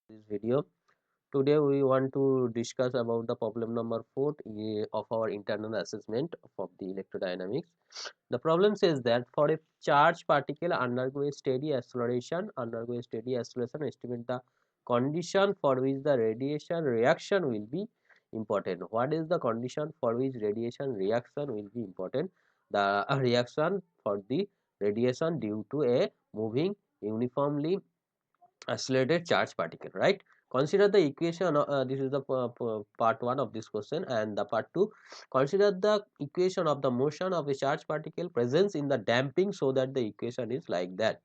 This video. Today we want to discuss about the problem number 4 of our internal assessment of the electrodynamics. The problem says that for a charged particle undergo a steady acceleration, estimate the condition for which the radiation reaction will be important. What is the condition for which radiation reaction will be important? The reaction for the radiation due to a moving uniformly accelerated charge particle, right? Consider the equation. This is the part 1 of this question, and the part 2, consider the equation of the motion of a charge particle presence in the damping, so that the equation is like that.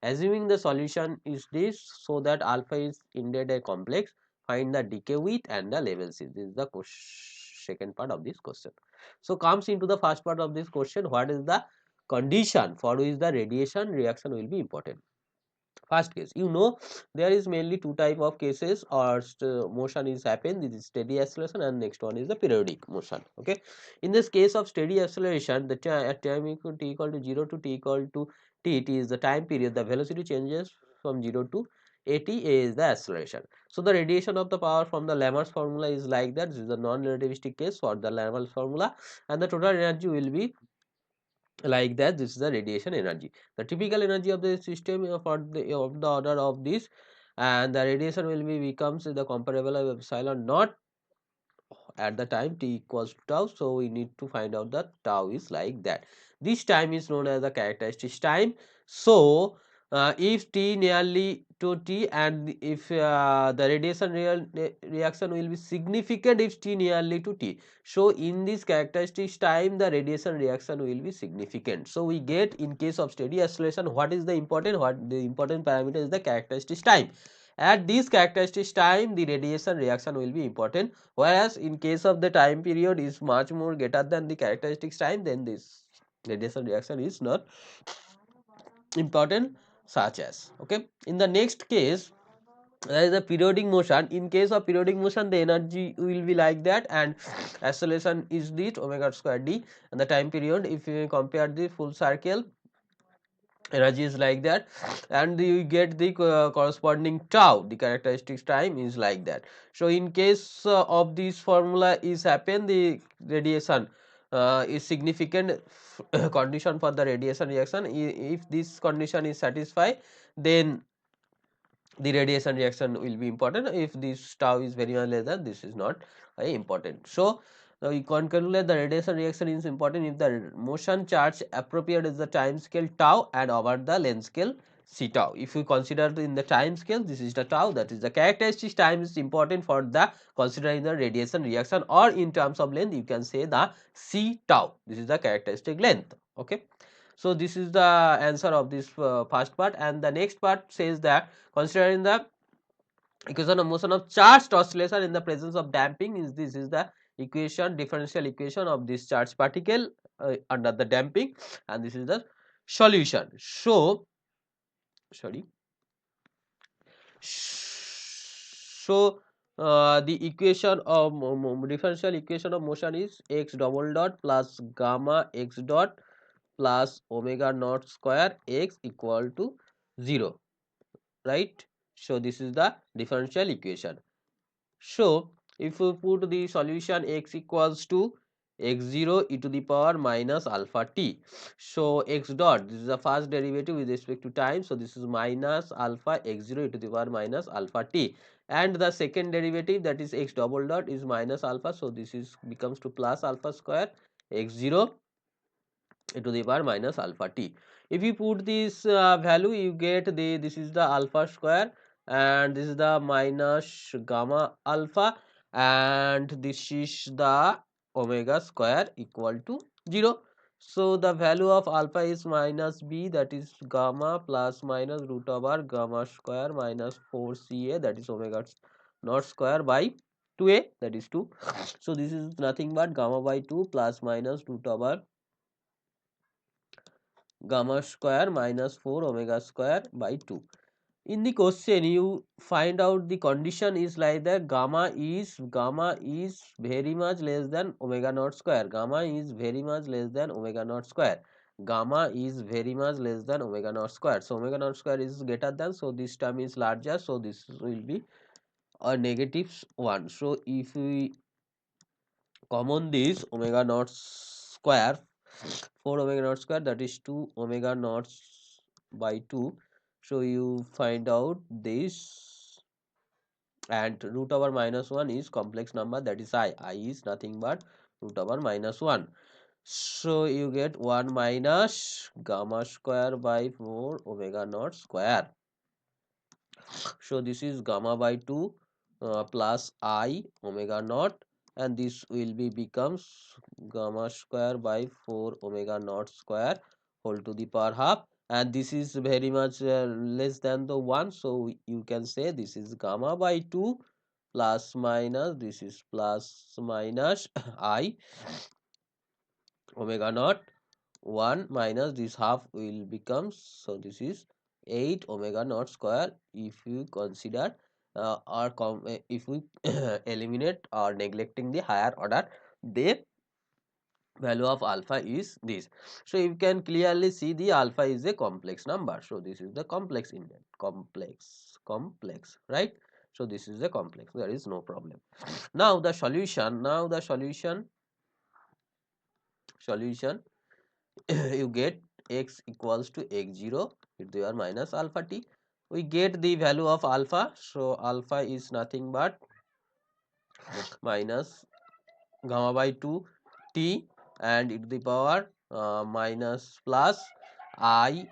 Assuming the solution is this, so that alpha is indeed a complex, find the decay width and the level C. This is the second part of this question. So comes into the first part of this question. What is the condition for which the radiation reaction will be important? First case, there is mainly two type of cases or motion is happen. This is steady acceleration, and next one is the periodic motion. Okay, in this case of steady acceleration, the at time equal t equal to 0 to t equal to t is the time period. The velocity changes from 0 to at is the acceleration. So the radiation of the power from the Lamar's formula is like that. This is the non-relativistic case for the Lamar's formula, and the total energy will be like that. This is the radiation energy. The typical energy of the system for the of the order of this, and the radiation will be becomes the comparable of epsilon naught at the time t equals to tau. So we need to find out that tau is like that. This time is known as the characteristic time. So if t nearly to t, and if the radiation reaction will be significant if t nearly to t, so in this characteristic time the radiation reaction will be significant. So we get, in case of steady acceleration, what is the important, what the important parameter is the characteristic time. At this characteristic time the radiation reaction will be important, whereas in case of the time period is much more greater than the characteristic time, then this radiation reaction is not important, such as. Okay, in the next case, there is a periodic motion. In case of periodic motion, the energy will be like that, and acceleration is this omega square d, and the time period, if you compare the full circle, energy is like that, and you get the corresponding tau. The characteristic time is like that. So in case of this formula is happen, the radiation is significant condition for the radiation reaction. If this condition is satisfied, then the radiation reaction will be important. If this tau is very much less than, this is not important. So you can calculate the radiation reaction is important if the motion charge appropriate is the time scale tau and over the length scale c tau. If you consider in the time scale, this is the tau, that is the characteristic time is important for the considering the radiation reaction, or in terms of length you can say the c tau. This is the characteristic length. Okay. So this is the answer of this first part, and the next part says that considering the equation of motion of charged oscillation in the presence of damping, is this is the equation, differential equation of this charged particle under the damping, and this is the solution. So sorry. So the equation of differential equation of motion is x double dot plus gamma x dot plus omega naught square x equal to 0, right? So this is the differential equation. So if we put the solution x equals to x0 e to the power minus alpha t, so x dot, this is the first derivative with respect to time, so this is minus alpha x0 e to the power minus alpha t, and the second derivative, that is x double dot, is minus alpha, so this is becomes to plus alpha square x0 e to the power minus alpha t. If you put this value, you get this is the alpha square, and this is the minus gamma alpha, and this is the omega square equal to 0. So the value of alpha is minus b, that is gamma, plus minus root over gamma square minus 4ca, that is omega naught square by 2a, that is 2. So this is nothing but gamma by 2 plus minus root over gamma square minus 4 omega square by 2. In the question you find out the condition is like that, gamma is very much less than omega naught square, gamma is very much less than omega naught square, gamma is very much less than omega naught square. So omega naught square is greater than, so this term is larger, so this will be or negative 1. So if we common this omega naught square, 4 omega naught square, that is 2 omega naught by 2. So you find out this, and root over minus 1 is complex number, that is I is nothing but root over minus 1. So you get 1 minus gamma square by 4 omega naught square. So this is gamma by 2 plus I omega naught, and this will be becomes gamma square by 4 omega naught square whole to the power half, and this is very much less than the 1. So you can say this is gamma by 2 plus minus, this is plus minus I omega naught 1 minus this half will become, so this is 8 omega naught square. If you consider if we eliminate or neglecting the higher order, the value of alpha is this. So you can clearly see the alpha is a complex number. So this is the complex indent, complex, right? So this is a complex, there is no problem. Now the solution, solution you get x equals to x0 with your minus alpha t. We get the value of alpha. So alpha is nothing but minus gamma by 2 t, and e to the power minus plus I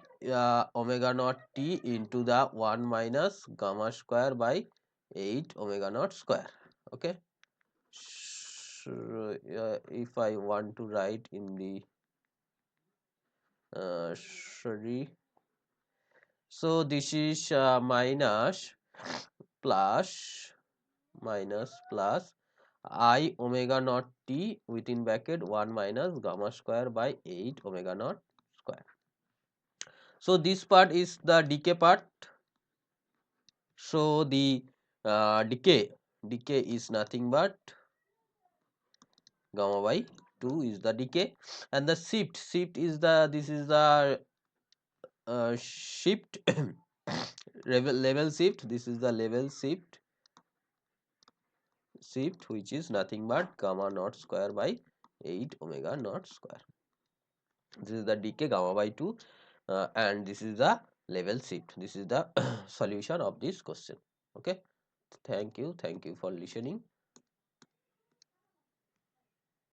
omega naught t into the 1 minus gamma square by 8 omega naught square. Okay. So if I want to write in the sorry, so this is minus plus I omega naught t within bracket 1 minus gamma square by 8 omega naught square. So this part is the decay part. So the decay is nothing but gamma by 2 is the decay, and the shift is the, this is the shift level shift, this is the level shift which is nothing but gamma naught square by 8 omega naught square. This is the decay gamma by 2, and this is the level shift. This is the solution of this question. Okay, thank you for listening.